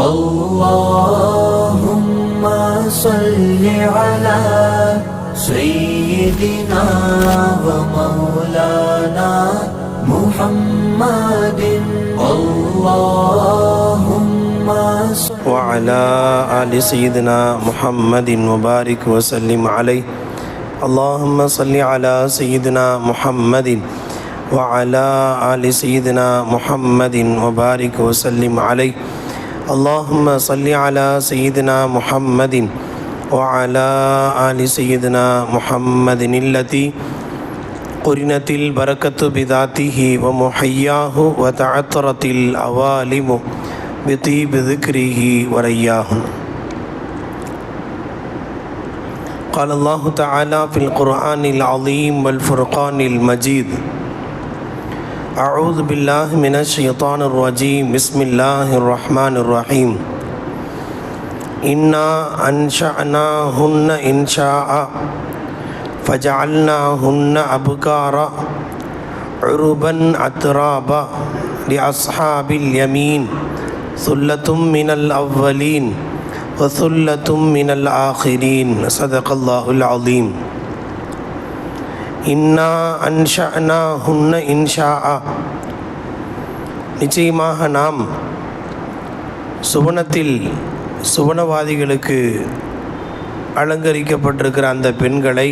اللهم صل على سيدنا ومولانا محمد اللهم وعلى آل سيدنا محمد وبارك وسلم عليه اللهم صل على سيدنا محمد وعلى آل سيدنا محمد وبارك وسلم عليه اللهم صل على سيدنا محمد وعلى آل سيدنا محمد التي قرنت البركة بذاته ومحياه وتعطرت الأوالم بطيب ذكره ورياه. قال الله تعالى في القرآن العظيم والفرقان المجيد أعوذ بالله من الشيطان الرجيم بسم الله الرحمن الرحيم إنا أنشأناهن إنشاء فجعلناهن أبكارا عربا أترابا لأصحاب اليمين ثلة من الأولين وثلة من الآخرين صدق الله العظيم. இன்னா அன்ஷஅனாஹுன்ன இன்ஷாஅ, நிச்சயமாக நாம் சுவனத்தில் சுவனவாதிகளுக்கு அலங்கரிக்கப்பட்டிருக்கிற அந்த பெண்களை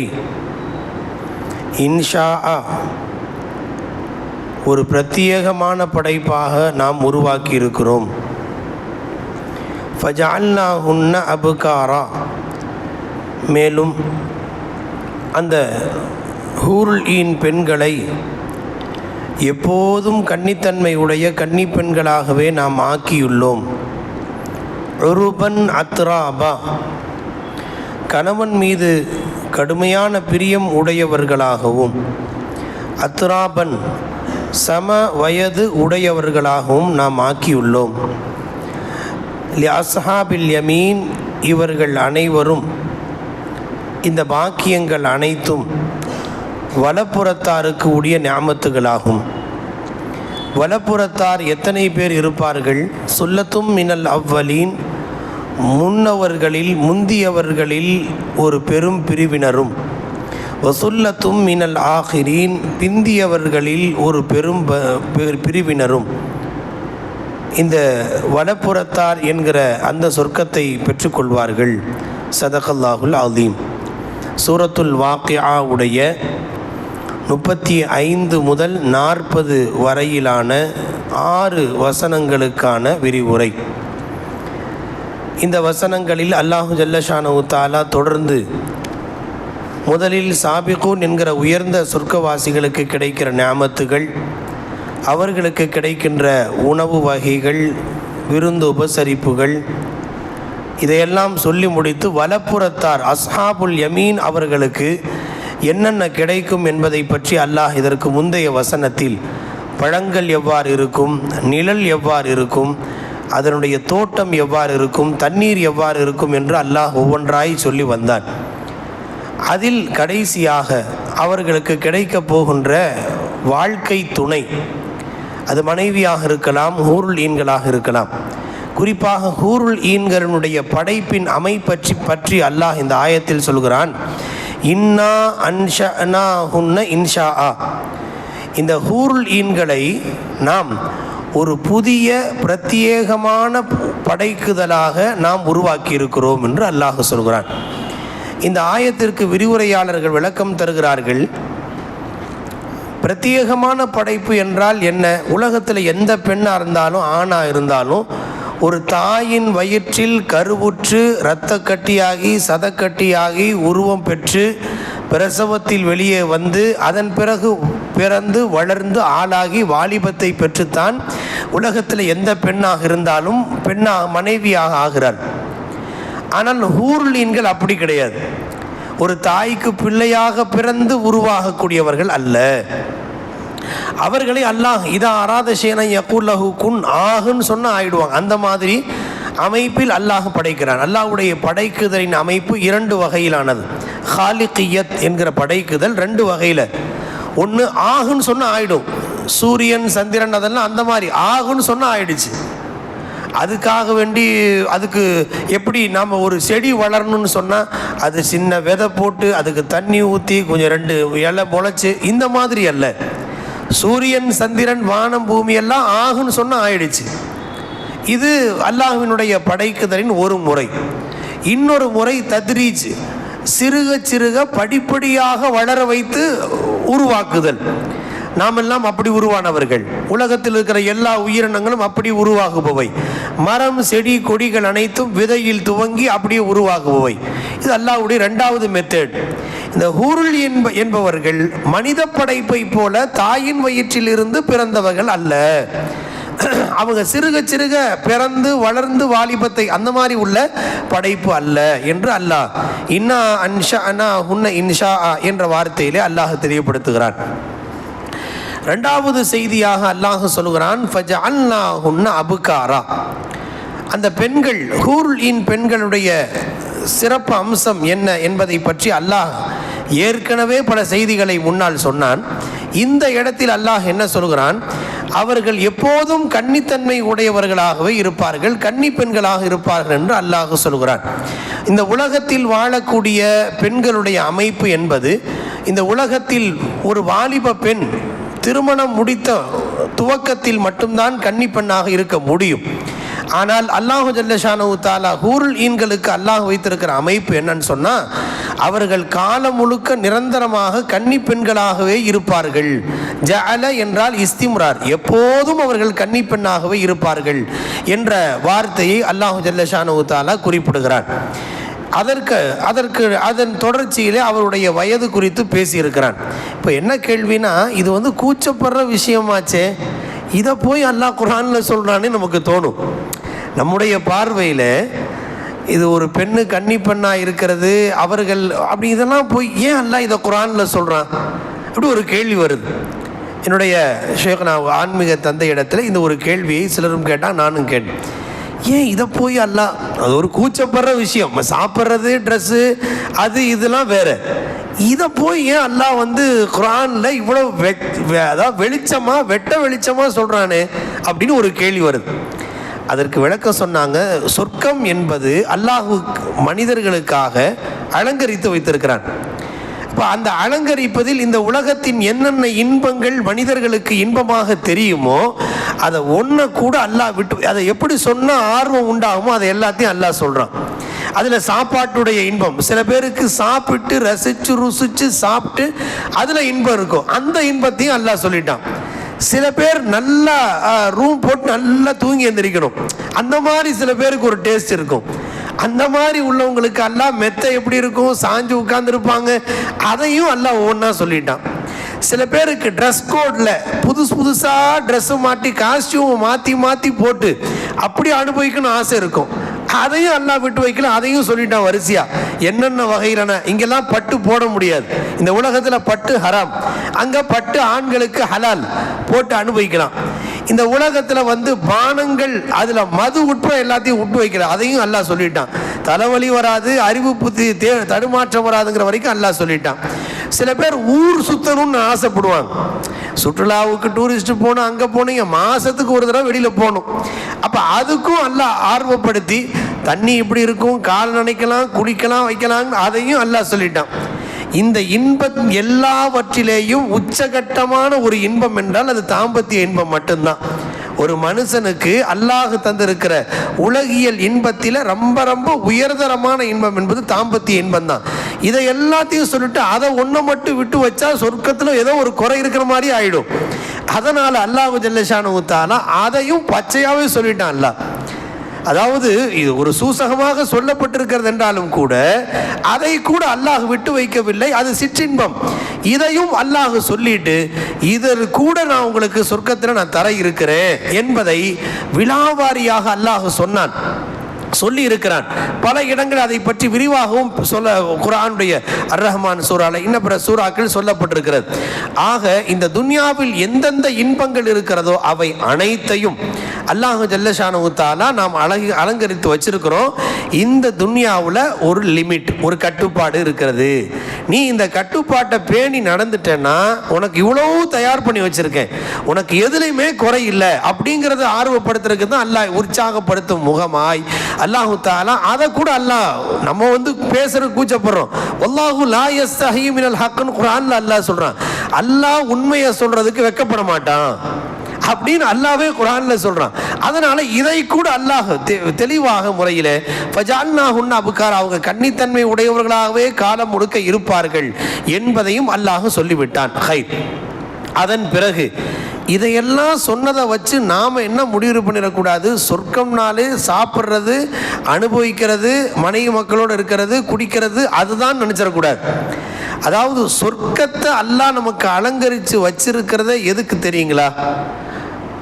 இன்ஷாஅ ஒரு பிரத்யேகமான படைப்பாக நாம் உருவாக்கி இருக்கிறோம். ஃபஜஅல்னாஹுன்ன அப்காரா, மேலும் அந்த ஹூருல் ஈன் பெண்களை எப்போதும் கன்னித்தன்மை உடைய கன்னி பெண்களாகவே நாம் ஆக்கியுள்ளோம். உருபன் அத்ராபா, கணவன் மீது கடுமையான பிரியம் உடையவர்களாகவும், அத்ராபன் சம வயது உடையவர்களாகவும் நாம் ஆக்கியுள்ளோம். அஸ்ஹாபில் யமீன், இவர்கள் அனைவரும், இந்த பாக்கியங்கள் அனைத்தும் வலப்புறத்தாருக்கு உடைய நியாமத்துகளாகும். வலப்புறத்தார் எத்தனை பேர் இருப்பார்கள்? சுல்லத்தும் மினல் அவ்வலீன், முன்னவர்களில் முந்தியவர்களில் ஒரு பெரும் பிரிவினரும், வசுல்லத்தும் மினல் ஆஹிரீன், பிந்தியவர்களில் ஒரு பெரும் பிரிவினரும் இந்த வலப்புறத்தார் என்கிற அந்த சொர்க்கத்தை பெற்றுக்கொள்வார்கள். சதகல்லாஹுல் அலீம். சூரத்துல் வாக்கிஆ உடைய 35 முதல் 40 வரையிலான 6 வசனங்களுக்கான விரிவுரை. இந்த வசனங்களில் அல்லாஹு ஜல்லஷானஹு தஆலா தொடர்ந்து முதலில் சாபிகூன் என்கிற உயர்ந்த சொர்க்கவாசிகளுக்கு கிடைக்கிற நியாமத்துகள், அவர்களுக்கு கிடைக்கின்ற உணவு வகைகள், விருந்து உபசரிப்புகள், இதையெல்லாம் சொல்லி முடித்து வலப்புறத்தார் அஸ்ஹாபுல் யமீன் அவர்களுக்கு என்னென்ன கிடைக்கும் என்பதை பற்றி அல்லாஹ் இதற்கு முந்தைய வசனத்தில் பழங்கள் எவ்வாறு இருக்கும், நிழல் எவ்வாறு இருக்கும், அதனுடைய தோட்டம் எவ்வாறு இருக்கும், தண்ணீர் எவ்வாறு இருக்கும் என்று அல்லாஹ் ஒவ்வொன்றாய் சொல்லி வந்தான். அதில் கடைசியாக அவர்களுக்கு கிடைக்கப் போகின்ற வாழ்க்கை துணை, அது மனைவியாக இருக்கலாம், ஹூருல் ஈன்களாக இருக்கலாம். குறிப்பாக ஹூருல் ஈன்களுடைய படைப்பின் பற்றி அல்லாஹ் இந்த ஆயத்தில் சொல்கிறான். இன்னா அன்ஷஅனாஹுன்ன இன்ஷாஅ, இந்த ஹூருல் ஈன்களை நாம் ஒரு புதிய பிரத்யேகமான படைக்குதலாக நாம் உருவாக்கி இருக்கிறோம் என்று அல்லாஹ் சொல்கிறான். இந்த ஆயத்திற்கு விரிவுரையாளர்கள் விளக்கம் தருகிறார்கள். பிரத்யேகமான படைப்பு என்றால் என்ன? உலகத்தில் எந்த பெண்ணாக இருந்தாலும் ஆணாக இருந்தாலும் ஒரு தாயின் வயிற்றில் கருவுற்று இரத்த கட்டியாகி சதக்கட்டியாகி உருவம் பெற்று பிரசவத்தில் வெளியே வந்து அதன் பிறகு பிறந்து வளர்ந்து ஆளாகி வாலிபத்தை பெற்றுத்தான் உலகத்தில் எந்த பெண்ணாக இருந்தாலும் மனைவியாக ஆகிறாள். ஆனால் ஹூருல் ஈன்கள் அப்படி கிடையாது. ஒரு தாய்க்கு பிள்ளையாக பிறந்து உருவாகக்கூடியவர்கள் அல்ல. அவர்களை அல்லாஹ் இதா அராத ஷேனை யகுல்லஹு குன் ஆகுன்னு சொன்னால் ஆயிடுவாங்க. அந்த மாதிரி அமைப்பில் அல்லாஹ் படைக்கிறான். அல்லாஹ்வுடைய படைக்குதலின் அமைப்பு 2 வகையிலானது. ஹாலிகியத் என்கிற படைக்குதல் 2 வகையில். ஒன்று ஆகுன்னு சொன்னால் ஆயிடும். சூரியன் சந்திரன் அதெல்லாம் அந்த மாதிரி ஆகுன்னு சொன்னால் ஆயிடுச்சு. அதுக்காக வேண்டி அதுக்கு எப்படி நாம் ஒரு செடி வளரணும்னு சொன்னால் அது சின்ன விதை போட்டு அதுக்கு தண்ணி ஊற்றி கொஞ்சம் 2 இலை முளைச்சி இந்த மாதிரி அல்ல. சூரியன் சந்திரன் வானம் பூமி எல்லாம் ஆகுன்னு சொன்னால் ஆயிடுச்சு. இது அல்லாஹ்வினுடைய படைக்குதலின் ஒரு முறை. இன்னொரு முறை தத்ரீஜ், சிறுக சிறுக படிப்படியாக வளர வைத்து உருவாக்குதல். நாம் எல்லாம் அப்படி உருவானவர்கள். உலகத்தில் இருக்கிற எல்லா உயிரினங்களும் அப்படி உருவாகுபவை. மரம் செடி கொடிகள் அனைத்தும் விதையில் துவங்கி அப்படியே உருவாகுபவை. இது அல்லாஹ்வுடைய 2வது மெத்தட். இந்த ஹூருல் என்பவர்கள் மனித படைப்பை போல தாயின் வயிற்றில் இருந்து பிறந்தவர்கள் அல்ல. அவங்க சிறுக சிறுக பிறந்து வளர்ந்து வாலிபத்தை அந்த மாதிரி உள்ள படைப்பு அல்ல என்று அல்லாஹ் இன்னா அன்ஷா அனா ஹுன்ன இன்ஷா என்ற வார்த்தையிலே அல்லாஹ் தெரியப்படுத்துகிறான். 2வது செய்தியாக அல்லாஹ் சொல்கிறான் ஃபஜஅல்னாஹுன்ன அபுகாரா. அந்த பெண்கள் ஹூருல் ஈன் பெண்களுடைய சிறப்பு அம்சம் என்ன என்பதை பற்றி அல்லாஹ் ஏற்கனவே பல செய்திகளை முன்னால் சொன்னான். இந்த இடத்தில் அல்லாஹ் என்ன சொல்கிறான், அவர்கள் எப்போதும் கன்னித்தன்மை உடையவர்களாகவே இருப்பார்கள், கன்னி பெண்களாக இருப்பார்கள் என்று அல்லாஹ் சொல்கிறான். இந்த உலகத்தில் வாழக்கூடிய பெண்களுடைய அமைப்பு என்பது, இந்த உலகத்தில் ஒரு வாலிப பெண் திருமணம் முடித்த துவக்கத்தில் மட்டும்தான் கன்னி பெண்ணாக இருக்க முடியும். ஆனால் அல்லாஹு ஜல்லஷானஹு தஆலா ஹூருல் ஈன்களுக்கு அல்லாஹ் வைத்திருக்கிற அமைப்பு என்னன்னு சொன்னால், அவர்கள் காலம் முழுக்க நிரந்தரமாக கன்னி பெண்களாகவே இருப்பார்கள். ஜஅல என்றால் இஸ்திம்ரார், எப்போதும் அவர்கள் கன்னி பெண்ணாகவே இருப்பார்கள் என்ற வார்த்தையை அல்லாஹு ஜல்லஷானஹு தஆலா குறிப்பிடுகிறார். அதன் தொடர்ச்சியிலே அவருடைய வயது குறித்து பேசியிருக்கிறான். இப்போ என்ன கேள்வினா, இது கூச்சப்படுற விஷயமாச்சே, இதை போய் அல்லாஹ் குர்ஆனில் சொல்கிறான்னு நமக்கு தோணும். நம்முடைய பார்வையில் இது ஒரு பெண்ணு கன்னி பெண்ணாக இருக்கிறது, அவர்கள் அப்படி இதெல்லாம் போய் ஏன் அல்லாஹ் இதை குர்ஆனில் சொல்கிறான் அப்படி ஒரு கேள்வி வருது. என்னுடைய ஷேக்னா ஆன்மீக தந்தை இடத்துல இந்த ஒரு கேள்வியை சிலரும் கேட்டால் நானும் கேட்டேன். ஏன் இதை போய் அல்லாஹ், அது ஒரு கூச்சப்படுற விஷயம், சாப்பிட்றது ட்ரெஸ்ஸு அது இதெல்லாம் வேறு, இதை போய் ஏன் அல்லாஹ் குர்ஆனில் இவ்வளோ அதாவது வெளிச்சமாக வெட்ட வெளிச்சமாக சொல்கிறானே அப்படின்னு ஒரு கேள்வி வருது. அதற்கு விளக்கம் சொன்னாங்க, சொர்க்கம் என்பது அல்லாஹ் மனிதர்களுக்காக அலங்கரித்து வைத்திருக்கிறான். இப்போ அந்த அலங்கரிப்பதில் இந்த உலகத்தின் என்னென்ன இன்பங்கள் மனிதர்களுக்கு இன்பமாக தெரியுமோ அதை ஒன்றை கூட அல்லாஹ் விட்டு, அதை எப்படி சொன்னால் ஆர்வம் உண்டாகுமோ அதை எல்லாத்தையும் அல்லாஹ் சொல்கிறான். அதில் சாப்பாட்டுடைய இன்பம், சில பேருக்கு சாப்பிட்டு ரசித்து ருசித்து சாப்பிட்டு அதில் இன்பம் இருக்கும், அந்த இன்பத்தையும் அல்லாஹ் சொல்லிட்டான். சில பேர் நல்லா ரூம் போட்டு நல்லா தூங்கி எந்திரிக்கணும், அந்த மாதிரி சில பேருக்கு ஒரு டேஸ்ட் இருக்கும். அந்த மாதிரி உள்ளவங்களுக்கு அல்லாஹ் மெத்தை எப்படி இருக்கும், சாஞ்சு உட்கார்ந்துருப்பாங்க, அதையும் அல்லாஹ் ஒவ்வொன்றா சொல்லிட்டான். சில பேருக்கு ட்ரெஸ் கோடில் புதுசாக ட்ரெஸ்ஸு மாட்டி காஸ்டியூமை மாற்றி போட்டு அப்படி அனுபவிக்கணும் ஆசை இருக்கும், அதையும் அல்லாஹ் விட்டு வைக்கல, அதையும் சொல்லிட்டான் வரிசையா. என்னென்ன வகையிலான, இங்கெல்லாம் பட்டு போட முடியாது, இந்த உலகத்தில் பட்டு ஹராம், அங்கே பட்டு ஆண்களுக்கு ஹலால், போட்டு அனுபவிக்கலாம். இந்த உலகத்தில் பானங்கள், அதில் மது உட்பட எல்லாத்தையும் விட்டு வைக்கல, அதையும் அல்லாஹ் சொல்லிட்டான். தலைவலி வராது, அறிவு புத்தி தடுமாற்றம் வராதுங்கிற வரைக்கும் அல்லாஹ் சொல்லிட்டான். சில பேர் ஊர் சுத்தணும்னு ஆசைப்படுவாங்க, சுற்றுலாவுக்கு டூரிஸ்ட்டு போகணும், அங்கே போனீங்க மாதத்துக்கு ஒரு தடவை வெளியில் போகணும். அப்போ அதுக்கும் அல்லாஹ் ஆர்வப்படுத்தி தண்ணி இப்படி இருக்கும், கால் நனைக்கலாம், குளிக்கலாம், வைக்கலாம், அதையும் அல்லாஹ் சொல்லிட்டான். இந்த இன்பம் எல்லாவற்றிலேயும் உச்சகட்டமான ஒரு இன்பம் என்றால் அது தாம்பத்திய இன்பம் மட்டும்தான். ஒரு மனுஷனுக்கு அல்லாஹ் தந்திருக்கிற உலகியல் இன்பத்தில் ரொம்ப ரொம்ப உயர்தரமான இன்பம் என்பது தாம்பத்திய இன்பம் தான். இதை எல்லாத்தையும் சொல்லிட்டு அதை ஒன்றை மட்டும் விட்டு வச்சா சொர்க்கத்தில் ஏதோ ஒரு குறை இருக்கிற மாதிரி ஆயிடும். அதனால் அல்லாஹ் ஜல்லஷானஹு தஆலா அதையும் பச்சையாகவே சொல்லிட்டான் அல்லாஹ். அதாவது இது ஒரு சூசகமாக சொல்லப்பட்டிருக்கிறது என்றாலும் கூட அதை கூட அல்லாஹ் விட்டு வைக்கவில்லை, அது சிற்றின்பம். இதையும் அல்லாஹ் சொல்லிட்டு இதற்கு கூட நான் உங்களுக்கு சொர்க்கத்தில் நான் தர இருக்கிறேன் என்பதை விலாவாரியாக அல்லாஹ் சொன்னான். சொல்லி இருக்கிறான். பல இடங்கள் அதை பற்றி விரிவாகவும் சொல்ல குர்ஆனுடைய அர்-ரஹ்மான் சூரால இன்னும் பிற சூறாக்கள் சொல்லப்பட்டிருக்கிறது. ஆக இந்த துன்யாவில் எந்தெந்த இன்பங்கள் இருக்கிறதோ அவை அனைத்தையும் அல்லாஹ் ஜல்லஷானஹு தஆலா நாம் அலங்கரித்து வச்சிருக்கிறோம். இந்த துன்யாவில் ஒரு லிமிட், ஒரு கட்டுப்பாடு இருக்கிறது. நீ இந்த கட்டுப்பாட்டை பேணி நடந்துட்டேன்னா உனக்கு இவ்வளவு தயார் பண்ணி வச்சிருக்கேன், உனக்கு எதுலையுமே குறை இல்லை அப்படிங்கிறத ஆர்வப்படுத்துறதுக்கு தான் அல்லாஹ் உற்சாகப்படுத்தும் முகமாய் அல்லாஹு தஆலா அதை கூட அல்லாஹ் நம்ம பேசுற கூச்சப்படுறோம். வல்லாஹு லா யஸ்தஹி மினல் ஹக்னு குர்ஆன்ல அல்லாஹ் சொல்றான். அல்லாஹ் உண்மையை சொல்றதுக்கு வெட்கப்பட மாட்டான் அப்படின்னு அல்லாஹ்வே குர்ஆன்ல சொல்றான். அதனால இதை கூட அல்லாஹ் தெளிவாக முறையில் ஃபஜஅல்னாஹுன்ன அப்கார், அவங்க கன்னித்தன்மை உடையவர்களாகவே காலம் முழுக்க இருப்பார்கள் என்பதையும் அல்லாஹ் சொல்லிவிட்டான். ஹைர். அதன் பிறகு இதையெல்லாம் சொன்னதை வச்சு நாம் என்ன முடிவு பண்ணிடக்கூடாது, சொர்க்கம்னாலே சாப்பிட்றது, அனுபவிக்கிறது, மனைவி மக்களோடு இருக்கிறது, குடிக்கிறது, அதுதான் நினச்சிடக்கூடாது. அதாவது சொர்க்கத்தை அல்லாஹ் நமக்கு அலங்கரித்து வச்சிருக்கிறத எதுக்கு தெரியுங்களா?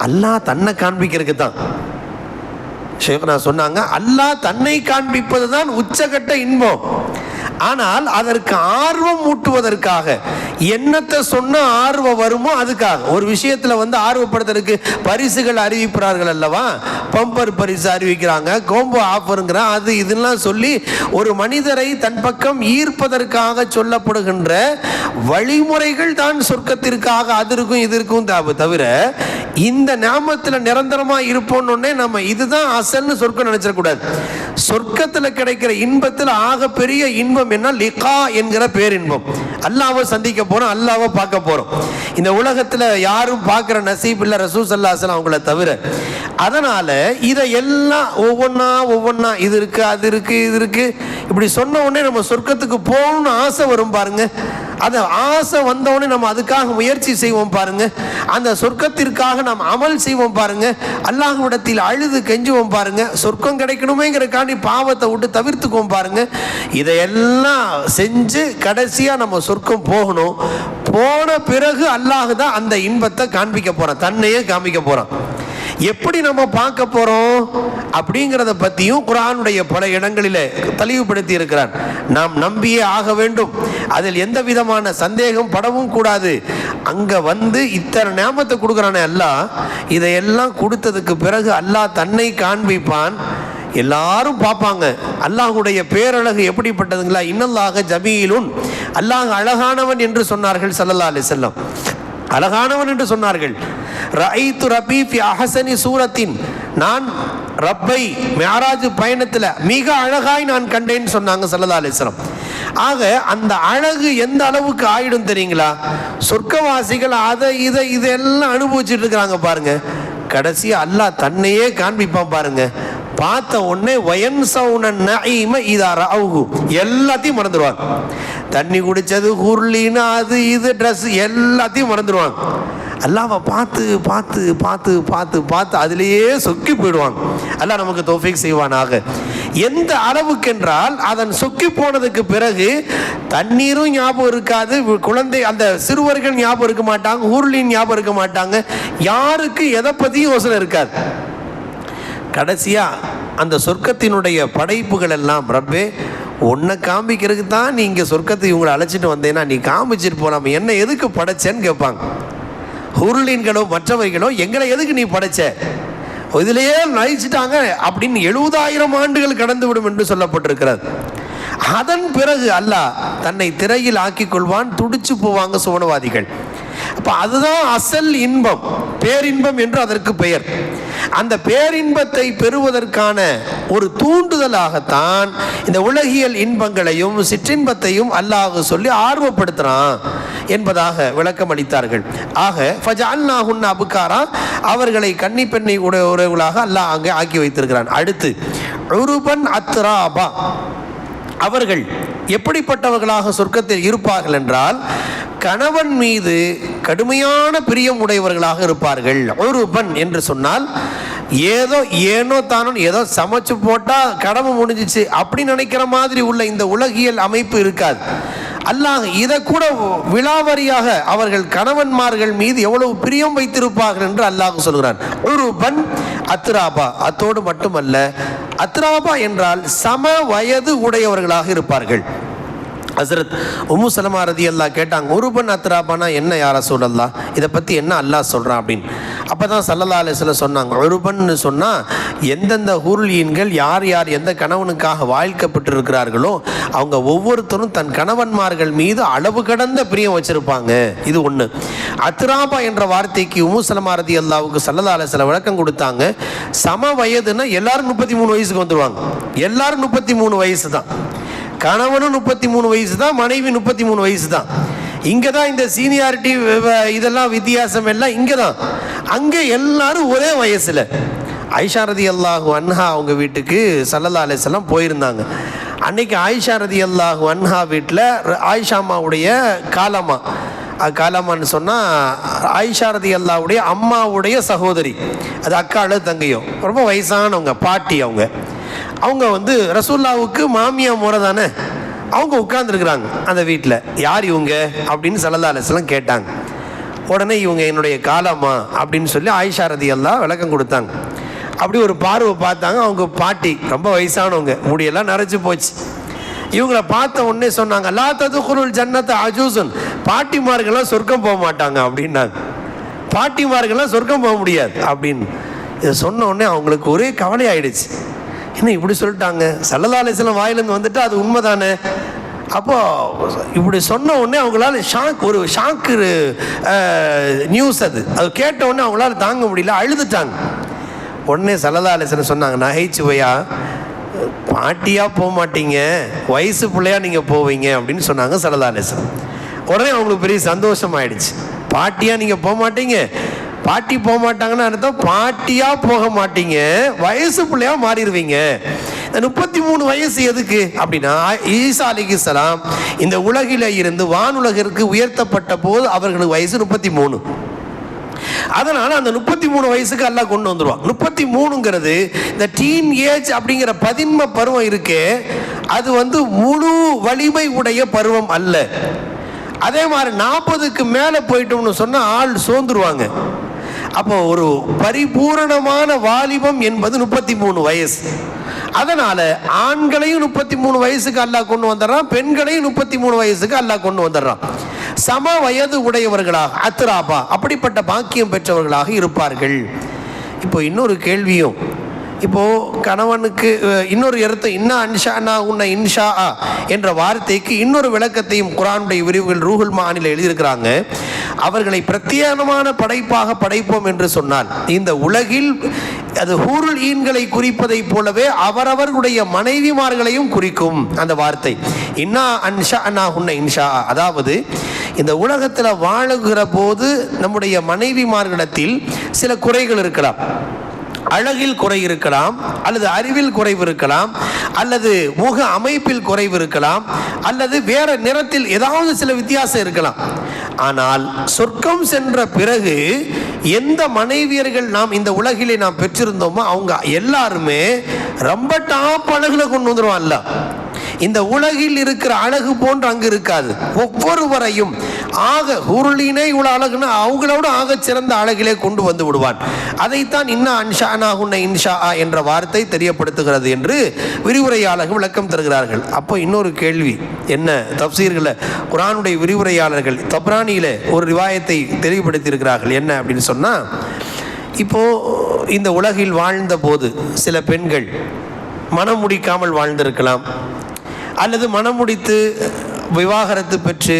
அல்லாஹ் தன்னை காண்பிக்கிறதுக்கு தான். ஷேக்னா சொன்னாங்க, அல்லாஹ் தன்னை காண்பிப்பது தான் உச்சகட்ட இன்பம். ஆனால் அதற்கு ஆர்வம் ஊட்டுவதற்காக, என்னத்தை சொன்ன ஆர்வம் வருமோ அதுக்காக. ஒரு விஷயத்தில் ஆர்வப்படுத்துறதுக்கு பரிசுகள் அறிவிக்கிறார்கள் அல்லவா, பம்பர் பரிசு அறிவிக்கிறாங்க, கோம்போ ஆஃபருங்கிறான், அது இதெல்லாம் சொல்லி ஒரு மனிதரை தன் பக்கம் ஈர்ப்பதற்காக சொல்லப்படுகின்ற வழிமுறைகள் தான் சொர்க்கத்திற்காக அதற்கும் இதற்கும் தவிர இந்த நாமத்தில் நிரந்தரமாக இருப்போன்னே நம்ம இதுதான் அசல்னு சொர்க்கம் நினைச்சிடக்கூடாது. சொர்க்கத்தில் கிடைக்கிற இன்பத்தில் ஆகப்பெரிய இன்பம் என்ன? லிகா என்கிற பேரின்பம். அல்லாஹ்வை சந்திக்க போறோம், அல்லாஹ்வை பார்க்க போறோம். இந்த உலகத்தில் யாரும் பார்க்குற நசீப் இல்லை ரசூல் ஸல்லல்லாஹு அலைஹி வஸல்லம் அவங்கள தவிர. அதனால இதை எல்லாம் ஒவ்வொன்றா இது இருக்கு, அது இருக்கு, இது இருக்கு, இப்படி சொன்ன உடனே நம்ம சொர்க்கத்துக்கு போகணும்னு ஆசை வரும் பாருங்க. அந்த ஆசை வந்தவுடனே நம்ம அதுக்காக முயற்சி செய்வோம் பாருங்க. அந்த சொர்க்கத்திற்காக நாம் அமல் செய்வோம் பாருங்க. அல்லாஹ்விடத்தில் அழுது கெஞ்சுவோம் பாருங்க. சொர்க்கம் கிடைக்கணுமேங்கிறக்காண்டி பாவத்தை விட்டு தவிர்த்துக்குவோம் பாருங்க. இதையெல்லாம் செஞ்சு கடைசியா நம்ம சொர்க்கம் போகணும். போன பிறகு அல்லாஹ் தான் அந்த இன்பத்தை காண்பிக்க போறான், தன்னையே காண்பிக்க போறான். எப்படி நம்ம பார்க்க போறோம் அப்படிங்கிறத பத்தியும் குர்ஆனுடைய பல இடங்களிலே தெளிவுபடுத்தி இருக்கிறான். நாம் நம்பியே ஆக வேண்டும், அதில் எந்த விதமான சந்தேகம் படவும் கூடாது. அங்க இத்தனை நியாமத்தை கொடுக்குறானே அல்லாஹ், இதையெல்லாம் கொடுத்ததுக்கு பிறகு அல்லாஹ் தன்னை காண்பிப்பான், எல்லாரும் பார்ப்பாங்க. அல்லாஹுடைய பேரழகு எப்படிப்பட்டதுங்களா? இன்னல்லாஹ ஜமீலுன், அல்லாஹ் அழகானவன் என்று சொன்னார்கள் ஸல்லல்லாஹு அலைஹி வஸல்லம். அழகானவன் என்று சொன்னார்கள். ரஐத்து ரப்பி ஃபி அஹ்ஸனி சூரத்தின், நான் ரப்பை மிஅராஜ் பயணத்தில் மிக அழகாய் நான் கண்டேன்னு சொன்னாங்க ஸல்லல்லாஹு அலைஹி வஸல்லம். ஆக அந்த அழகு எந்த அளவுக்கு ஆயிடும் தெரியுங்களா? சொர்க்கவாசிகள் அதை இதெல்லாம் அனுபவிச்சுட்டு இருக்கிறாங்க பாருங்க. கடைசி அல்லாஹ் தன்னையே காண்பிப்பான் பாருங்க. பார்த்த உடனே எல்லாத்தையும் மறந்துடுவாங்க. தண்ணி குடிச்சது, குர்லின்னு, அது இது, ட்ரெஸ் எல்லாத்தையும் மறந்துடுவாங்க. அல்லாஹ்வை பார்த்து பார்த்து பார்த்து பார்த்து பார்த்து அதிலேயே சொக்கி போயிடுவாங்க. அல்லாஹ் நமக்கு தௌஃபீக் செய்வானாக. எந்த அளவுக்கு என்றால் அதன் சொக்கி போனதுக்கு பிறகு தண்ணீரும் ஞாபகம் இருக்காது, குழந்தை அந்த சிறுவர்கள் ஞாபகம் இருக்க மாட்டாங்க, ஊர்லின் ஞாபகம் இருக்க மாட்டாங்க, யாருக்கு எதை பற்றியும் யோசனை இருக்காது. கடைசியா அந்த சொர்க்கத்தினுடைய படைப்புகள் எல்லாம், ரப்பே உன்னை காமிக்கிறதுக்கு தான் நீ இங்கே சொர்க்கத்தை இவங்களை அழைச்சிட்டு வந்தேன்னா நீ காமிச்சிட்டு போனாம என்ன எதுக்கு படைச்சேன்னு கேட்பாங்க. ஹுர்லீன்களோ மற்றவைகளோ எங்களை எதுக்கு நீ படைச்ச, இதிலேயே நயிச்சிட்டாங்க அப்படின்னு 70,000 ஆண்டுகள் கடந்து விடும் என்று சொல்லப்பட்டிருக்கிறது. அதன் பிறகு அல்லாஹ் தன்னை திரையில் ஆக்கிக் கொள்வான், துடிச்சு போவாங்க சுவனவாதிகள். அப்ப அதுதான் அசல் இன்பம், பேரின்பம் என்று அதற்கு பெயர். அந்த பேரின்பத்தை பெறுவதற்கான ஒரு தூண்டுதலாகத்தான் இந்த உலகியல் இன்பங்களையும் சிற்றின்பத்தையும் அல்லாஹ் சொல்லி ஆர்வப்படுத்துறான் என்பதாக விளக்கம் அளித்தார்கள். ஆக ஃபஜஅல்னாஹுன்ன அப்காரா, அவர்களை கன்னி பெண்ணை உறவுகளாக அல்லாஹ் அங்கே ஆக்கி வைத்திருக்கிறான். அடுத்து உருபன் அத்ராபா, அவர்கள் எப்படிப்பட்டவர்களாக சொர்க்கத்தில் இருப்பார்கள் என்றால் கணவன் மீது கடுமையான பிரியம் உடையவர்களாக இருப்பார்கள். உருபன் என்று சொன்னால் ஏனோ தானோ ஏதோ சமைச்சு போட்டா கடமை முடிஞ்சிச்சு அப்படி நினைக்கிற மாதிரி உள்ள இந்த உலகியல் அமைப்பு இருக்காது. அல்லாஹ் இதை கூட விலாவரியாக அவர்கள் கணவன்மார்கள் மீது எவ்வளவு பிரியம் வைத்திருப்பார்கள் என்று அல்லாஹ் சொல்கிறான். உருபன் அத்ராபா. அத்தோடு மட்டுமல்ல, அத்ராபா என்றால் சம வயது உடையவர்களாக இருப்பார்கள். ஹஸ்ரத் உம்மு சலமா ரலியல்லாஹு கேட்டாங்க, உருபன் அத்ராபானா என்ன யா ரசூலல்லாஹ், இதை பற்றி என்ன அல்லாஹ் சொல்கிறான் அப்படின்னு. அப்போ தான் ஸல்லல்லாஹு அலைஹி வஸல்லம் சொன்னாங்க, உருபன்னு சொன்னால் எந்தெந்த ஹூர்லீன்கள் யார் யார் எந்த கணவனுக்காக வாழ்க்கப்பட்டிருக்கிறார்களோ அவங்க ஒவ்வொருத்தரும் தன் கணவன்மார்கள் மீது அளவு கடந்த பிரியம் வச்சுருப்பாங்க. இது ஒன்று. அத்ராபா என்ற வார்த்தைக்கு உம்மு சலமா ரலியல்லாஹுக்கு ஸல்லல்லாஹு அலைஹி வஸல்லம் விளக்கம் கொடுத்தாங்க. சம வயதுன்னா எல்லாரும் 33 வயசுக்கு வந்துடுவாங்க. எல்லாரும் 33 வயசு தான். கணவனும் 33 வயசு தான், மனைவி 33 வயசு தான். இங்கே தான் இந்த சீனியாரிட்டி இதெல்லாம் வித்தியாசம் எல்லாம் இங்கே தான். அங்கே எல்லாரும் ஒரே வயசில். ஆயிஷா ரலியல்லாஹு அன்ஹா அவங்க வீட்டுக்கு ஸல்லல்லாஹு அலைஹி வஸல்லம் போயிருந்தாங்க. அன்னைக்கு ஆயிஷா ரலியல்லாஹு அன்ஹா வீட்டில் ஆயிஷா அம்மாவுடைய காலமா, காலமான்னு சொன்னால் ஆயிஷா ரலியல்லாஹுடைய அம்மாவுடைய சகோதரி, அது அக்காளோ தங்கையோ, ரொம்ப வயசானவங்க, பாட்டி. அவங்க வந்து ரசூலுல்லாஹ்வுக்கு மாமியா முறை தானே. அவங்க உட்கார்ந்துருக்குறாங்க அந்த வீட்டில். யார் இவங்க அப்படின்னு ஸல்லல்லாஹு அலைஹி வஸல்லம் கேட்டாங்க. உடனே இவங்க என்னுடைய காலமா அப்படின்னு சொல்லி ஆயிஷா ரலியல்லாஹு விளக்கம் கொடுத்தாங்க. அப்படி ஒரு பார்வை பார்த்தாங்க. அவங்க பாட்டி ரொம்ப வயசானவங்க, முடியெல்லாம் நரைச்சி போச்சு. இவங்களை பார்த்த உடனே சொன்னாங்க, லா ததுகுலுல் ஜன்னத அஜூசுன், பாட்டிமார்கள்லாம் சொர்க்கம் போக மாட்டாங்க அப்படின்னாங்க. பாட்டிமார்கள்லாம் சொர்க்கம் போக முடியாது அப்படின்னு இதை சொன்ன உடனே அவங்களுக்கு ஒரே கவலை ஆயிடுச்சு. என்ன இப்படி சொல்லிட்டாங்க, ஸல்லல்லாஹு அலைஹி வஸல்லம் வாயிலேருந்து வந்துட்டு அது உண்மைதானே. அப்போ இப்படி சொன்ன உடனே அவங்களால ஒரு ஷாக்கு நியூஸ். அது கேட்ட உடனே அவங்களால தாங்க முடியல, அழுதுட்டாங்க. உடனே ஸல்லல்லாஹு அலைஹி வஸல்லம் சொன்னாங்க நகைச்சுவையா, பாட்டியாக போக மாட்டீங்க, வயசு பிள்ளையா நீங்கள் போவீங்க அப்படின்னு சொன்னாங்க ஸல்லல்லாஹு அலைஹி வஸல்லம். உடனே அவங்களுக்கு பெரிய சந்தோஷமாயிடுச்சு. பாட்டியாக நீங்கள் போக மாட்டீங்க, பாட்டி போக மாட்டாங்கன்னு அர்த்தம் பாட்டியாக போக மாட்டீங்க, வயசு பிள்ளையா மாறிடுவீங்க. இந்த 33 வயசு எதுக்கு அப்படின்னா, ஈசா அலைஹிஸ்ஸலாம் இந்த உலகில இருந்து வானுலகிற்கு உயர்த்தப்பட்ட போது அவர்களுக்கு வயசு 33. அதனால அந்த 33 வயசுக்கு அல்லாஹ் கொண்டு வந்துடுவான். 33ங்கிறது இந்த டீன் ஏஜ் அப்படிங்கிற பதின்ம பருவம் இருக்கே, அது வந்து முழு வலிமை உடைய பருவம் அல்ல. அதே மாதிரி 40க்கு மேலே போயிட்டோம்னு சொன்னால் ஆள் சோர்ந்துருவாங்க. அப்போ ஒரு பரிபூரணமான வாலிபம் என்பது 33 வயசு. அதனால ஆண்களையும் 33 வயசுக்கு அல்லாஹ் கொண்டு வந்துடுறான், பெண்களையும் 33 வயசுக்கு அல்லாஹ் கொண்டு வந்துடுறான். சம வயது உடையவர்களாக அத்ராபா, அப்படிப்பட்ட பாக்கியம் பெற்றவர்களாக இருப்பார்கள். இப்போ இன்னொரு கேள்வியும், இப்போது கணவனுக்கு இன்னொரு இடத்த இன்னா அன்ஷானா உன்ன இன்ஷா என்ற வார்த்தைக்கு இன்னொரு விளக்கத்தையும் குர்ஆனுடைய விரிவுகள் ரூஹுல் மஆனில் எழுதியிருக்கிறாங்க. அவர்களை பிரத்யேகமான படைப்பாக படைப்போம் என்று சொன்னால் இந்த உலகில் அது ஹூருல் ஈன்களை குறிப்பதைப் போலவே அவரவர்களுடைய மனைவிமார்களையும் குறிக்கும் அந்த வார்த்தை. இன்னா அன்ஷானா உன்ன இன்ஷா. அதாவது இந்த உலகத்தில் வாழுகிற போது நம்முடைய மனைவிமார்களிடத்தில் சில குறைகள் இருக்கலாம். அழகில் குறை இருக்கலாம், அல்லது அறிவில் குறைவு இருக்கலாம், அல்லது முக அமைப்பில் குறைவு இருக்கலாம், அல்லது வேற நிறத்தில் ஏதாவது சில வித்தியாசம் இருக்கலாம். ஆனால் சொர்க்கம் சென்ற பிறகு எந்த மனைவியர்கள் நாம் இந்த உலகிலே நாம் பெற்றிருந்தோமோ அவங்க எல்லாருமே ரொம்ப டாப் அழகுல கொண்டு வந்துருவான்ல. இந்த உலகில் இருக்கிற அழகு போன்று அங்கு இருக்காது. ஒவ்வொருவரையும் ஆக ஹூருலீனே இவ்வளோ அழகுன்னா அவங்களோட ஆக சிறந்த அழகிலே கொண்டு வந்து விடுவான். அதைத்தான் இன்னா அன்ஷானா உன்ன இன்ஷா என்ற வார்த்தை தெரியப்படுத்துகிறது என்று விரிவுரையாளர்கள் விளக்கம் தருகிறார்கள். அப்போ இன்னொரு கேள்வி என்ன, தப்சீர்களில் குர்ஆனுடைய விரிவுரையாளர்கள் தப்ரானியில் ஒரு ரிவாயத்தை தெளிவுபடுத்தியிருக்கிறார்கள். என்ன அப்படின்னு சொன்னால், இப்போது இந்த உலகில் வாழ்ந்த போது சில பெண்கள் மனம் முடிக்காமல் வாழ்ந்திருக்கலாம், அல்லது மனம் முடித்து விவாகரத்து பெற்று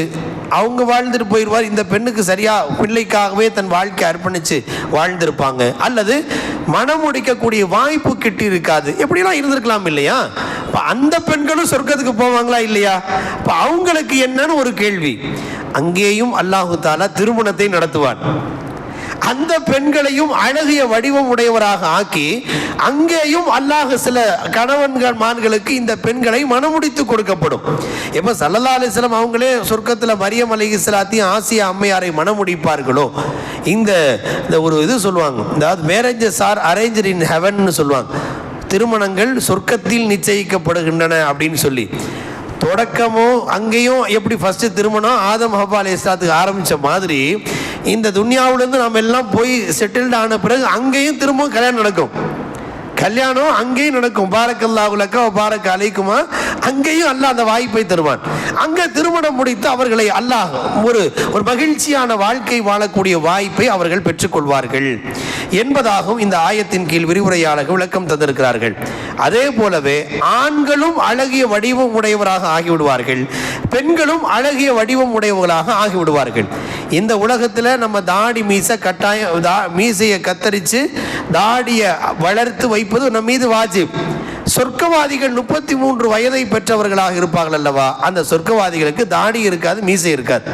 அவங்க வாழ்ந்துட்டு போயிடுவார். இந்த பெண்ணுக்கு சரியாக பிள்ளைக்காகவே தன் வாழ்க்கை அர்ப்பணித்து வாழ்ந்திருப்பாங்க, அல்லது மனம் முடிக்கக்கூடிய வாய்ப்பு கிட்டி இருக்காது. எப்படிலாம் இருந்திருக்கலாம் இல்லையா? இப்போ அந்த பெண்களும் சொர்க்கத்துக்கு போவாங்களா இல்லையா? இப்போ அவங்களுக்கு என்னன்னு ஒரு கேள்வி. அங்கேயும் அல்லாஹு தாலா திருமணத்தை நடத்துவான். அந்த பெண்களையும் அழகிய வடிவம் உடையவராக ஆக்கி அங்கேயும் அல்லாஹ் சில கணவன்கள் மான்களுக்கு இந்த பெண்களை மனமுடித்து கொடுக்கப்படும். எப்போ ஸல்லல்லாஹு அலைஹி வஸல்லம் அவங்களே சொர்க்கத்தில் மரியம் அலைஹிஸ்ஸலாத்தையும் ஆசியா அம்மையாரை மனமுடிப்பார்களோ, இந்த ஒரு இது சொல்லுவாங்க, அதாவது marriages R arranged in heaven சொல்லுவாங்க. திருமணங்கள் சொர்க்கத்தில் நிச்சயிக்கப்படுகின்றன அப்படின்னு சொல்லி தொடக்கமும் அங்கேயும் எப்படி ஃபஸ்ட்டு திருமணம் ஆதம் ஹவ்வா அலைஹிஸ்ஸலாத்துக்கு ஆரம்பித்த மாதிரி இந்த துன்யாவிலேருந்து நம்ம எல்லாம் போய் செட்டில்டு ஆன பிறகு அங்கேயும் திரும்பவும் கல்யாணம் நடக்கும். கல்யாணம் அங்கேயும் நடக்கும். பாரக்கல்லாஹு லக்க வ பாரக்க அலைக்குமா, அங்கேயும் அல்லாஹ் அந்த வாய்ப்பை தருவான். அங்கே திருமணம் முடித்து அவர்களை அல்லாஹ் ஒரு மகிழ்ச்சியான வாழ்க்கை வாழக்கூடிய வாய்ப்பை அவர்கள் பெற்றுக்கொள்வார்கள் என்பதாகவும் இந்த ஆயத்தின் கீழ் விரிவுரையாளர்கள் விளக்கம் தந்திருக்கிறார்கள். அதே போலவே ஆண்களும் அழகிய வடிவம் உடையவராக ஆகிவிடுவார்கள், பெண்களும் அழகிய வடிவம் உடையவர்களாக ஆகிவிடுவார்கள். இந்த உலகத்தில் நம்ம தாடி மீசை கட்டாயம், மீசையை கத்தரித்து தாடியை வளர்த்து வைப்பது நம் மீது வாஜிப். சொர்க்கவாதிகள் 33 வயதை பெற்றவர்களாக இருப்பார்கள் அல்லவா, அந்த சொர்க்கவாதிகளுக்கு தாடி இருக்காது, மீசை இருக்காது.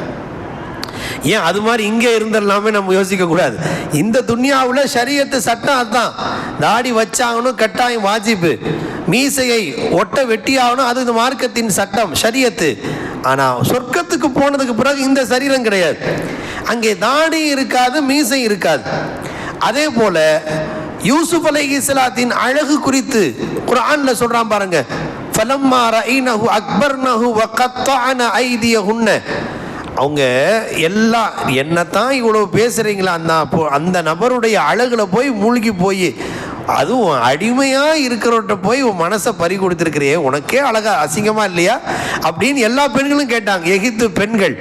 ஏன் அது மாதிரி இங்கே இருந்தெல்லாமே நம்ம யோசிக்க கூடாது. இந்த துன்யாவில் ஷரியத்து சட்டம் அதுதான். தாடி வச்சாகணும், கட்டாயம் வாஜிப்பு. மீசையை ஒட்ட வெட்டியாகணும், அது இந்த மார்க்கத்தின் சட்டம், ஷரியத்து. ஆனால் சொர்க்கத்துக்கு போனதுக்கு பிறகு இந்த சரீரம் கிடையாது. அங்கே தாடி இருக்காது, மீசை இருக்காது. அதே போல யூசுப் அலைஹிஸ்ஸலாத்தின் அழகு குறித்து குர்ஆன்ல சொல்றான் பாருங்க, ஃபலம்மா ரஐனஹு அக்பர்னஹு வ கத்தஅன ஐதியஹுன்ன. அவங்க எல்லாம் என்னத்தான் இவ்வளோ பேசுகிறீங்களா, அந்த நபருடைய அழகுல போய் மூழ்கி போய், அதுவும் அடிமையாக இருக்கிறவர்கிட்ட போய் உன் மனசை பறி கொடுத்துருக்கிறியே, உனக்கே அழகா அசிங்கமா இல்லையா அப்படின்னு எல்லா பெண்களும் கேட்டாங்க. எகிப்து பெண்கள்,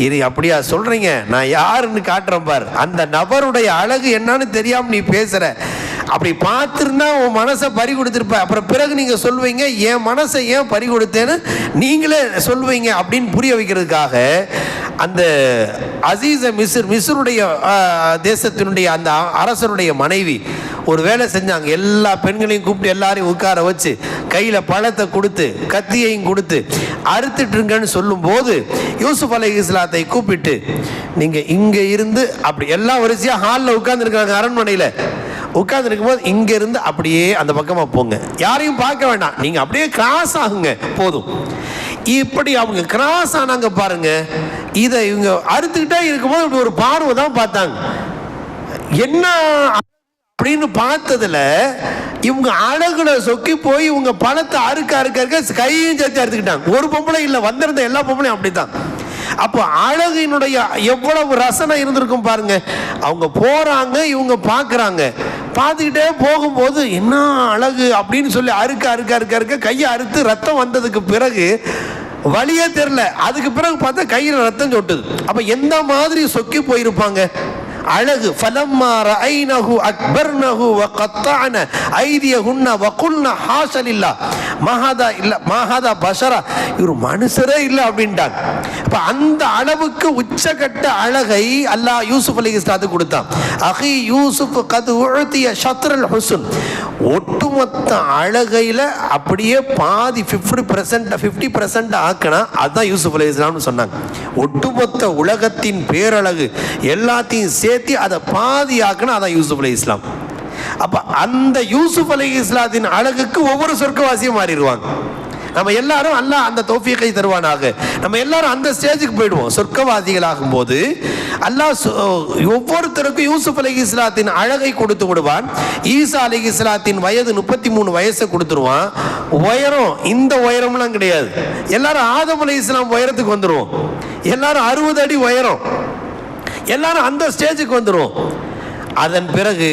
இது அப்படியா சொல்றீங்க, நான் யாருன்னு காட்டுறேன் பார், அந்த நபருடைய அழகு என்னன்னு தெரியாம நீ பேசுற, அப்படி பார்த்துருந்தா உன் மனசை பறி கொடுத்துருப்ப, அப்புறம் பிறகு நீங்க சொல்வீங்க என் மனசை ஏன் பறி கொடுத்தேன்னு நீங்களே சொல்வீங்க அப்படின்னு புரிய வைக்கிறதுக்காக அந்த அசீஸ மிஸ்ருடைய தேசத்தினுடைய அந்த அரசனுடைய மனைவி ஒரு வேலை செஞ்சாங்க. எல்லா பெண்களையும் கூப்பிட்டு எல்லாரையும் உட்கார வச்சு கையில் பழத்தை கொடுத்து கத்தியையும் கொடுத்து அறுத்துட்டுருங்கன்னு சொல்லும்போது யூசுப் அலைஹிஸ்ஸலாத்தை கூப்பிட்டு, நீங்கள் இங்கே இருந்து அப்படி எல்லாம் வரிசையாக ஹாலில் உட்காந்துருக்காங்க, அரண்மனையில் உட்காந்துருக்கும் போது இங்கேருந்து அப்படியே அந்த பக்கமாக போங்க, யாரையும் பார்க்க வேண்டாம், நீங்கள் அப்படியே கிராஸ் ஆகுங்க போதும். இப்படி அவங்க கிராஸ் ஆனாங்க பாருங்க. இதை இவங்க அறுத்துக்கிட்டே இருக்கும்போது இப்படி ஒரு பார்வை தான் பார்த்தாங்க. என்ன அப்படின்னு பார்த்ததுல இவங்க அழகுல சொக்கி போய் இவங்க பழத்தை அறுக்க கையும் சேர்த்து அறுத்துக்கிட்டாங்க. ஒரு பொம்பளை இல்லை, வந்திருந்த எல்லா பொம்பளையும் அப்படித்தான். அப்போ அழகினுடைய எவ்வளவு ரசனை இருந்திருக்கும் பாருங்க. அவங்க போறாங்க, இவங்க பார்க்குறாங்க, பார்த்துக்கிட்டே போகும்போது என்ன அழகு அப்படின்னு சொல்லி அறுக்க கையை அறுத்து ரத்தம் வந்ததுக்கு பிறகு வழியே தெரியல. அதுக்கு பிறகு பார்த்தா கையில் ரத்தம் சொட்டுது. அப்போ எந்த மாதிரி சொக்கி போயிருப்பாங்க அழகு. ஃபலம்மா ரஐனஹு அக்பர்னஹு வ கத்தஅன ஐதியஹுன்ன வ குல்ன ஹாஸலில்லா மஹதா பஷரா, இவர் மனுஷரே இல்லை அப்படின்ட்டாங்க. அப்போ அந்த அளவுக்கு உச்சகட்ட அழகை அல்லாஹ் யூசுப் அலைஹிஸ்ஸலாத்துக்கு கொடுத்தான். அஹி யூசுப் கத் உஅதிய ஷத்ரல் ஹுஸ்ன், ஒட்டுமொத்த அழகையில் அப்படியே பாதி 50% ஆக்கினா அதுதான் யூசுப் அலைஹிஸ்ஸலாம்னு சொன்னாங்க. ஒட்டுமொத்த உலகத்தின் பேரழகு எல்லாத்தையும் சேர்த்து அதை பாதி ஆக்கினா அதான் யூசுப் அலைஹிஸ்ஸலாம். அப்ப அந்த யூசுப் அலைஹிஸ்ஸலாத்தின் அழகுக்கு ஒவ்வொரு சொர்க்கவாசியும் மாறிடுவாங்க. நம்ம எல்லாரும் அல்லாஹ் அந்த தௌஃபீகை தருவானாக. நம்ம எல்லாரும் அந்த ஸ்டேஜுக்கு போயிடுவோம். சொர்க்கவாதிகள் ஆகும்போது அல்லாஹ் ஒவ்வொருத்தருக்கும் யூசுப் அலைஹிஸ்ஸலாத்தின் அழகை கொடுத்து விடுவான். ஈசா அலைஹிஸ்ஸலாத்தின் வயது 33 வயசை கொடுத்துருவான். உயரம் இந்த உயரம்லாம் கிடையாது. எல்லாரும் ஆதம் அலைஹிஸ்ஸலாம் உயரத்துக்கு வந்துடுவோம். எல்லாரும் 60 அடி உயரம், எல்லாரும் அந்த ஸ்டேஜுக்கு வந்துடும். அதன் பிறகு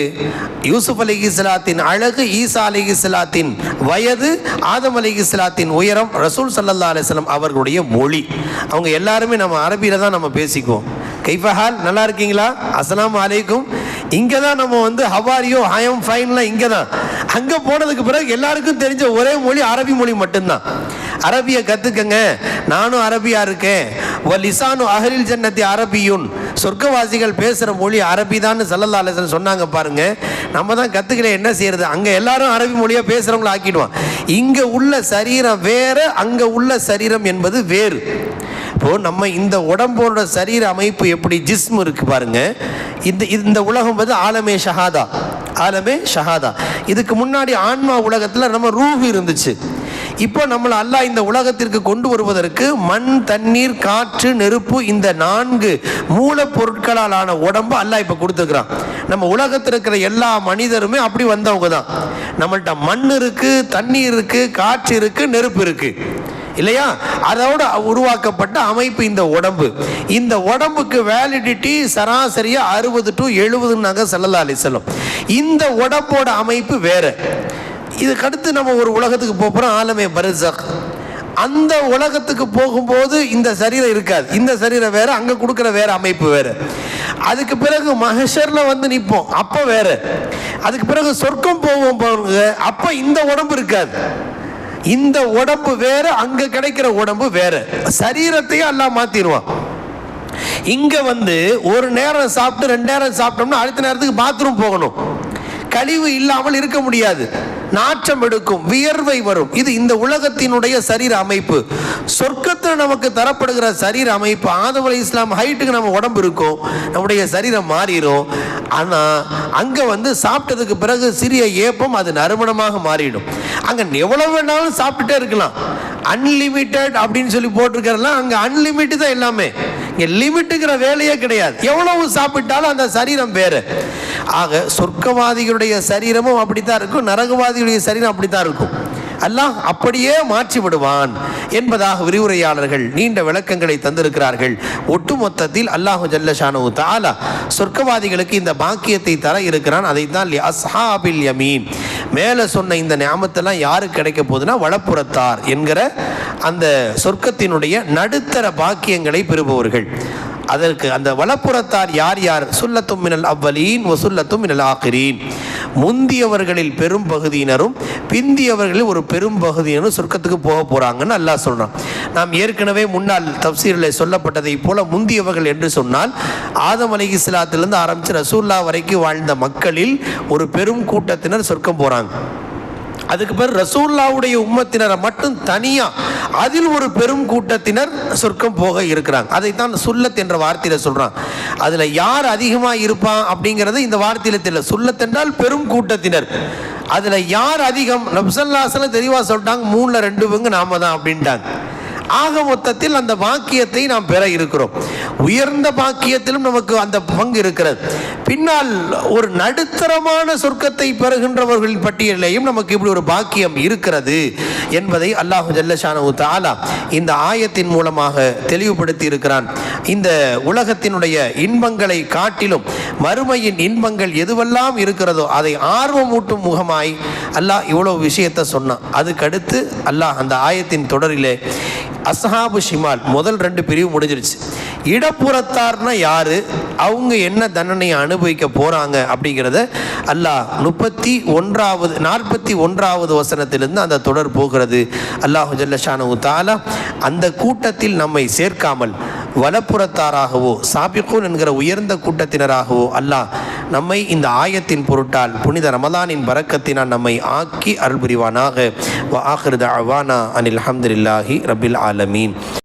யூசுப் அலைஹிஸ்ஸலாத்தின் அழகு, ஈசா அலைஹிஸ்ஸலாத்தின் வயது, ஆதம் அலைஹிஸ்ஸலாத்தின் உயரம், ரசூல் ஸல்லல்லாஹு அலைஹி வஸல்லம் அவர்களுடைய மொழி. அவங்க எல்லாருமே நம்ம அரபியில் தான் நம்ம பேசிக்குவோம். கைஃபஹால், நல்லா இருக்கீங்களா, அஸ்ஸலாமு அலைக்கும். இங்கே தான் நம்ம ஹவாரியோ ஹயம் ஃபைன்லாம் இங்கே தான். அங்கே போனதுக்கு பிறகு எல்லாருக்கும் தெரிஞ்ச ஒரே மொழி அரபி மொழி மட்டும்தான். அரபியை கற்றுக்கங்க, நானும் அரபியா இருக்கேன். லிசானு அஹ்லில் ஜன்னத்தி அரபியுன், சொர்க்கவாசிகள் பேசுகிற மொழி அரபி தான் ஸல்லல்லாஹு அலைஹி வஸல்லம் சொன்னாங்க பாருங்க. நம்ம தான் கற்றுக்கல, என்ன செய்யறது? அங்கே எல்லாரும் அரபி மொழியாக பேசுகிறவங்கள ஆக்கிடுவான். இங்கே உள்ள சரீரம் வேறு, அங்கே உள்ள சரீரம் என்பது வேறு. இப்போது நம்ம இந்த உடம்போட சரீர அமைப்பு எப்படி ஜிஸ்ம் இருக்குது பாருங்க. இந்த உலகம் ஆலமே ஷஹாதா, ஆலமே ஷஹாதா. இதுக்கு முன்னாடி ஆன்மா உலகத்தில் நம்ம ரூஹ் இருந்துச்சு. இப்போ நம்மளை அல்லாஹ் இந்த உலகத்திற்கு கொண்டு வருவதற்கு மண், தண்ணீர், காற்று, நெருப்பு, இந்த 4 மூலப்பொருட்களால் ஆன உடம்பு அல்லாஹ் இப்போ கொடுத்துருக்குறான். நம்ம உலகத்தில் இருக்கிற எல்லா மனிதருமே அப்படி வந்தவங்க தான். நம்மள்கிட்ட மண் இருக்குது, தண்ணீர் இருக்குது, காற்று இருக்குது, நெருப்பு இருக்குது. இல்லையா? அதோட உருவாக்கப்பட்ட அமைப்பு இந்த உடம்பு. இந்த உடம்புக்கு வேலிடிட்டி சராசரியா 60 to 70 ஸல்லல்லாஹு அலைஹி வஸல்லம். இந்த உடம்போட அமைப்பு வேற. இதுக்கடுத்து நம்ம ஒரு உலகத்துக்கு போகிறோம், ஆலமே பர்ஸக். அந்த உலகத்துக்கு போகும்போது இந்த சரீரம் இருக்காது. இந்த சரீரம் வேற, அங்கே கொடுக்குற வேற அமைப்பு வேற. அதுக்கு பிறகு மஹஷர்ல வந்து நிற்போம், அப்போ வேற. அதுக்கு பிறகு சொர்க்கம் போவோம் பாருங்க, அப்போ இந்த உடம்பு இருக்காது. இந்த உடம்பு வேற, அங்கே கிடைக்கிற உடம்பு வேற. சரீரத்தையும் எல்லாம் மாற்றிடுவான். இங்கே வந்து ஒரு நேரம் சாப்பிட்டு 2 நேரம் சாப்பிட்டோம்னா அடுத்த நேரத்துக்கு பாத்ரூம் போகணும். கழிவு இல்லாமல் இருக்க முடியாது, நாற்றம் எடுக்கும், வியர்வை வரும். இது இந்த உலகத்தினுடைய சரீர அமைப்பு. சொர்க்கத்தில் நமக்கு தரப்படுகிற சரீர அமைப்பு, ஆதம் அலைஹிஸ்ஸலாம் ஹைட்டுக்கு நம்ம உடம்பு இருக்கும், நம்முடைய சரீரம் மாறிடும். ஆனால் அங்கே வந்து சாப்பிட்டதுக்கு பிறகு சிறிய ஏப்பம், அது நறுமணமாக மாறிடும். அங்கே எவ்வளவு வேணாலும் சாப்பிட்டுட்டே இருக்கலாம். அன்லிமிட்டெட் அப்படின்னு சொல்லி போட்டிருக்கிறலாம், அங்கே அன்லிமிட்டட் தான் எல்லாமே. இங்கே லிமிட்டுங்கிற வேலையே கிடையாது. எவ்வளவு சாப்பிட்டாலும் அந்த சரீரம் வேறு. ஆக சொர்க்கவாதிகளுடைய சரீரமும் அப்படித்தான் இருக்கும், நரகவாதிகளுடைய சரீரம் அப்படித்தான் இருக்கும். அல்லாஹ் அப்படியே மாற்றி விடுவான் என்பதாக விரிவுரையாளர்கள் நீண்ட விளக்கங்களை தந்திருக்கிறார்கள். ஒட்டுமொத்தத்தில் அல்லாஹு ஜல்ல ஷானஹு தஆலா சொர்க்கவாதிகளுக்கு இந்த பாக்கியத்தை தர இருக்கிறான். அதைத்தான் அஸ்ஹாபில் யமீன், மேலே சொன்ன இந்த நியாமத்தெல்லாம் யாருக்கு கிடைக்க போகுதுன்னா வலப்புறத்தார் என்கிற அந்த சொர்க்கத்தினுடைய நடுத்தர பாக்கியங்களை பெறுபவர்கள். அதற்கு அந்த வலப்புறத்தார் யார் யார்? சுல்லத்தும் மினல் அவ்வலீன் வசுல்லத்தும் மினல் ஆகிரீன். முந்தியவர்களில் பெரும் பகுதியினரும் பிந்தியவர்களில் ஒரு பெரும் பகுதியினரும் சொர்க்கத்துக்கு போக போகிறாங்கன்னு அல்லாஹ் சொல்கிறான். நாம் ஏற்கனவே முன்னால் தப்சீரில் சொல்லப்பட்டதை போல முந்தியவர்கள் என்று சொன்னால் ஆதம் அலைஹிஸ்ஸலாத்திலிருந்து ஆரம்பித்து ரசூல்லா வரைக்கும் வாழ்ந்த மக்களில் ஒரு பெரும் கூட்டத்தினர் சொர்க்கம் போகிறாங்க. அதுக்கு பிறகு ரசூலுல்லாவுடைய உம்மத்தினரை மட்டும் தனியாக அதில் ஒரு பெரும் கூட்டத்தினர் சொர்க்கம் போக இருக்கிறாங்க. அதைத்தான் சுல்லத் என்ற வார்த்தையில் சொல்கிறான். அதில் யார் அதிகமாக இருப்பான் அப்படிங்கிறது இந்த வார்த்தையில் தெரியல. சுல்லத் என்றால் பெரும் கூட்டத்தினர். அதில் யார் அதிகம்? நபி ஸல்லல்லாஹு அலைஹி வஸல்லம் தெளிவாக சொல்லிட்டாங்க, 3ல் 2 பங்கு நாம தான் அப்படின்ட்டாங்க. ஆக மொத்தத்தில் அந்த பாக்கியத்தை நாம் பெற இருக்கிறோம். உயர்ந்த பாக்கியத்திலும் நமக்கு அந்த பங்கு இருக்கிறது. பின்னால் ஒரு நடுத்தரமான சொர்க்கத்தை பெறுகின்றவர்களின் பட்டியலையும் நமக்கு இப்படி ஒரு பாக்கியம் இருக்கிறது என்பதை அல்லாஹு ஜல்ல ஷானஹு தஆலா இந்த ஆயத்தின் மூலமாக தெளிவுபடுத்தி இருக்கிறான். இந்த உலகத்தினுடைய இன்பங்களை காட்டிலும் மறுமையின் இன்பங்கள் எதுவெல்லாம் இருக்கிறதோ அதை ஆர்வமூட்டும் முகமாய் அல்லாஹ் இவ்வளவு விஷயத்தை சொன்னான். அதுக்கடுத்து அல்லாஹ் அந்த ஆயத்தின் தொடரிலே அஸ்ஹாபு ஷிமால் முதல் 2 பிரிவு முடிஞ்சிருச்சு. இடப்புறத்தார்னா யாரு, அவங்க என்ன தண்டனையை அனுபவிக்க போறாங்க அப்படிங்கிறத அல்லாஹ் 41வது வசனத்திலிருந்து அந்த தொடர் போகிறது. அல்லாஹு ஜல்ல ஷானஹு தஆலா அந்த கூட்டத்தில் நம்மை சேர்க்காமல் வலப்புறத்தாராகவோ சாபிகூன் என்கிற உயர்ந்த கூட்டத்தினராகவோ அல்லாஹ் நம்மை இந்த ஆயத்தின் பொருட்டால் புனித ரமலானின் பரக்கத்தினால் நம்மை ஆக்கி அருள் புரிவானாக. வ ஆகிரு தஅவானா அனில் ஹம்துலில்லாஹி ரப்பில் ஆலமீன்.